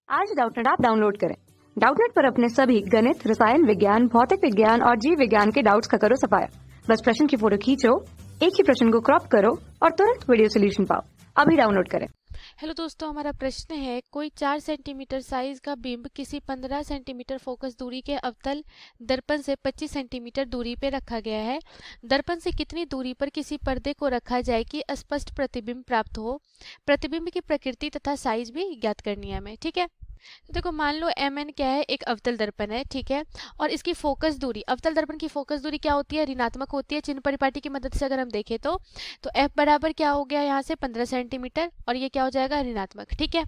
आज Doubtnut app download करें। Doubtnut पर अपने सभी गणित, रसायन विज्ञान, भौतिक विज्ञान और जीव विज्ञान के डाउट्स का करो सफाया। बस प्रश्न की फोटो खींचो, एक ही प्रश्न को क्रॉप करो और तुरंत वीडियो सोल्यूशन पाओ। अभी डाउनलोड करें। हेलो दोस्तों, हमारा प्रश्न है कोई 4 सेंटीमीटर साइज का बिंब किसी 15 सेंटीमीटर फोकस दूरी के अवतल दर्पण से 25 सेंटीमीटर दूरी पे रखा गया है। दर्पण से कितनी दूरी पर किसी पर्दे को रखा जाए कि स्पष्ट प्रतिबिंब प्राप्त हो। प्रतिबिंब की प्रकृति तथा साइज भी ज्ञात करनी है हमें। ठीक है, तो देखो मान लो mn क्या है, एक अवतल दर्पण है। ठीक है, और इसकी फोकस दूरी, अवतल दर्पण की फोकस दूरी क्या होती है, ऋणात्मक होती है। चिन्ह परिपाटी की मदद से अगर हम देखें तो f बराबर क्या हो गया यहाँ से 15 सेंटीमीटर और ये क्या हो जाएगा ऋणात्मक। ठीक है,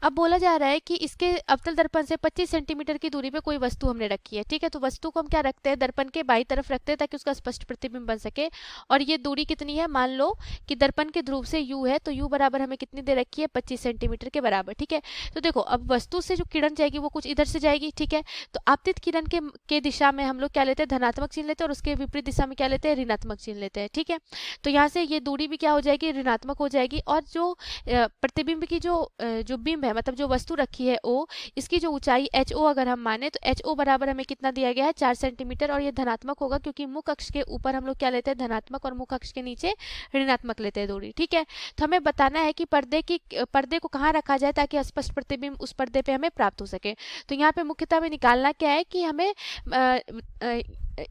अब बोला जा रहा है कि इसके अवतल दर्पण से 25 सेंटीमीटर की दूरी पे कोई वस्तु हमने रखी है। ठीक है, तो वस्तु को हम क्या रखते हैं, दर्पण के बाई तरफ रखते हैं ताकि उसका स्पष्ट प्रतिबिंब बन सके। और ये दूरी कितनी है, मान लो कि दर्पण के ध्रुव से u है, तो u बराबर हमें कितनी दे रखी है, 25 सेंटीमीटर के बराबर। ठीक है, तो देखो अब वस्तु से जो किरण जाएगी वो कुछ इधर से जाएगी। ठीक है, तो आपतित किरण के दिशा में हम लोग क्या लेते हैं, धनात्मक चिन्ह लेते हैं और उसके विपरीत दिशा में क्या लेते हैं, ऋणात्मक चिन्ह लेते हैं। ठीक है, तो यहाँ से ये दूरी भी क्या हो जाएगी, ऋणात्मक हो जाएगी। और जो प्रतिबिंब की जो बिंब है, मतलब जो वस्तु रखी है o, इसकी जो ऊंचाई ho अगर हम माने तो ho बराबर हमें कितना दिया गया है, 4 सेंटीमीटर। और ये धनात्मक होगा क्योंकि मुख अक्ष के ऊपर हम लोग क्या लेते हैं, धनात्मक, और मुख अक्ष के नीचे ऋणात्मक लेते हैं दूरी। ठीक है, तो हमें बताना है कि पर्दे को कहाँ रखा जाए ताकि स्पष्ट प्रतिबिंब उस पर्दे पे हमें प्राप्त हो सके। तो यहाँ पे मुख्यतः में निकालना क्या है कि हमें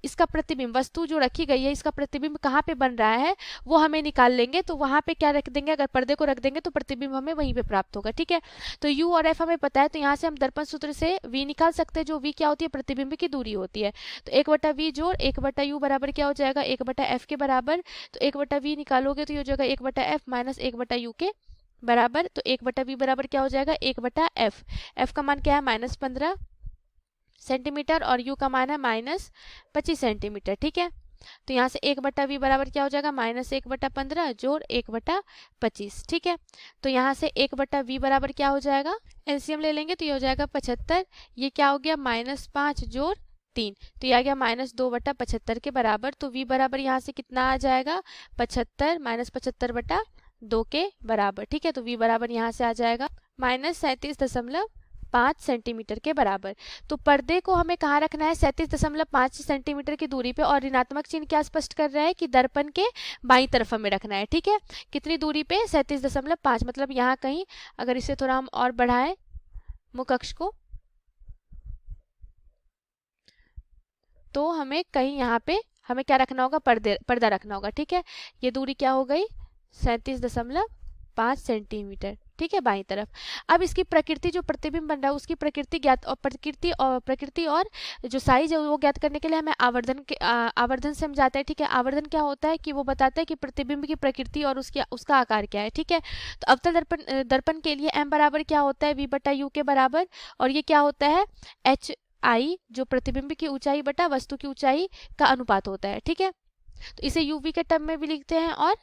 इसका प्रतिबिंब, वस्तु जो रखी गई है इसका प्रतिबिंब कहाँ पे बन रहा है वो हमें निकाल लेंगे। तो वहां पे क्या रख देंगे, अगर पर्दे को रख देंगे तो प्रतिबिंब हमें वहीं पे प्राप्त होगा। ठीक है, तो u और f हमें पता है, तो यहाँ से हम दर्पण सूत्र से v निकाल सकते हैं, जो v क्या होती है, प्रतिबिंब की दूरी होती है। तो 1/v जोड़ 1/u बराबर क्या हो जाएगा, 1/f के बराबर। तो 1/v निकालोगे तो ये हो जाएगा 1/f माइनस 1/u के बराबर। तो 1/v बराबर क्या हो जाएगा, 1/f। f का मान क्या है, -15 सेंटीमीटर और u का मान है -25 सेंटीमीटर। ठीक है, तो यहाँ से 1/v बराबर क्या हो जाएगा, -1/15 जोड़ 1/25। ठीक है, तो यहाँ से 1/v बराबर क्या हो जाएगा, एलसीएम ले लेंगे तो ये हो जाएगा 75। ये क्या हो गया, -5 जोड़ 3, तो ये आ गया -2/75 के बराबर। तो v बराबर यहाँ से कितना आ जाएगा, 75 -75/2 के बराबर। ठीक है, तो v बराबर यहाँ से आ जाएगा -37.5 सेंटीमीटर के बराबर। तो पर्दे को हमें कहाँ रखना है, 37.5 सेंटीमीटर की दूरी पे, और ऋणात्मक चिन्ह क्या स्पष्ट कर रहा है कि दर्पण के बाईं तरफ हमें रखना है। ठीक है, कितनी दूरी पे, 37.5, मतलब यहाँ कहीं, अगर इसे थोड़ा हम और बढ़ाएं मुख अक्ष को, तो हमें कहीं यहाँ पे हमें क्या रखना होगा, पर्दा रखना होगा। ठीक है, ये दूरी क्या हो गई, 37.5 सेंटीमीटर। ठीक है, बाईं तरफ। अब इसकी प्रकृति, जो प्रतिबिंब बन रहा है उसकी प्रकृति ज्ञात, और प्रकृति और जो साइज है वो ज्ञात करने के लिए हमें आवर्धन से हम जाते हैं। ठीक है, आवर्धन क्या होता है कि वो बताता है कि प्रतिबिंब की प्रकृति और उसका आकार क्या है। ठीक है, तो अवतल दर्पण के लिए m बराबर क्या होता है, v/u के बराबर, और ये क्या होता है, hi, जो प्रतिबिंब की ऊंचाई बटा वस्तु की ऊंचाई का अनुपात होता है। ठीक है, तो इसे uv के टर्म में भी लिखते हैं और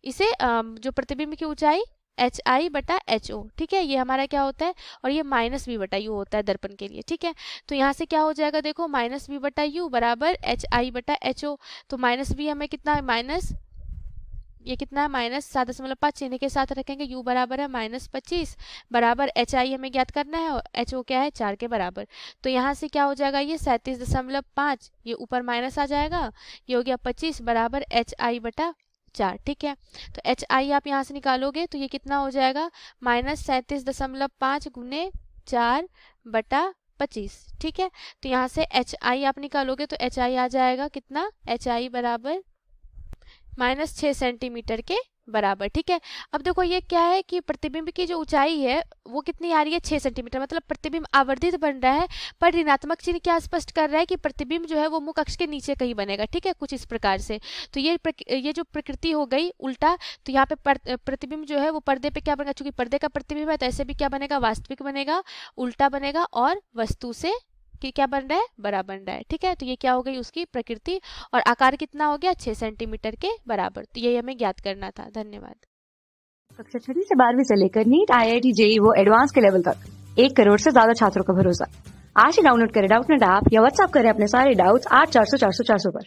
इसे जो प्रतिबिंब की ऊंचाई hi/ho। ठीक है, ये हमारा क्या होता है, और ये -v/u होता है दर्पण के लिए। ठीक है, तो यहाँ से क्या हो जाएगा, देखो -v/u बराबर hi/ho। तो -v हमें कितना है, माइनस, ये कितना है, -7.5 चिन्ह के साथ रखेंगे, u बराबर है -25 बराबर hi हमें ज्ञात करना है और ho क्या है, 4 के बराबर। तो यहाँ से क्या हो जाएगा, ये 37.5, ये ऊपर माइनस आ जाएगा, ये हो गया 25 बराबर hi/4। ठीक है, तो hi आप यहाँ से निकालोगे तो ये कितना हो जाएगा, -37.5 गुने 4/25। ठीक है, तो यहाँ से hi आप निकालोगे तो hi आ जाएगा कितना, hi बराबर -6 सेंटीमीटर के बराबर। ठीक है, अब देखो ये क्या है कि प्रतिबिंब की जो ऊंचाई है वो कितनी आ रही है, 6 सेंटीमीटर, मतलब प्रतिबिंब आवर्धित बन रहा है। पर ऋणात्मक चिन्ह क्या स्पष्ट कर रहा है कि प्रतिबिंब जो है वो मुख अक्ष के नीचे कहीं बनेगा। ठीक है, कुछ इस प्रकार से। तो ये जो प्रकृति हो गई उल्टा, तो यहाँ पे प्रतिबिंब जो है वो पर्दे पे क्या बनेगा, चूंकि पर्दे का प्रतिबिंब है तो ऐसे भी क्या बनेगा, वास्तविक बनेगा, उल्टा बनेगा, और वस्तु से कि क्या बन रहा है, बड़ा बन रहा है। ठीक है, तो ये क्या हो गई उसकी प्रकृति, और आकार कितना हो गया, 6 सेंटीमीटर के बराबर। तो ये हमें ज्ञात करना था। धन्यवाद। कक्षा 6 से 12वीं से लेकर नीट, IIT, JEE वो एडवांस के लेवल तक 1 करोड़ से ज्यादा छात्रों का भरोसा। आज ही डाउनलोड करें डाउटनेट ऐप या व्हाट्सएप करें अपने सारे डाउट्स 8400 400 400 पर।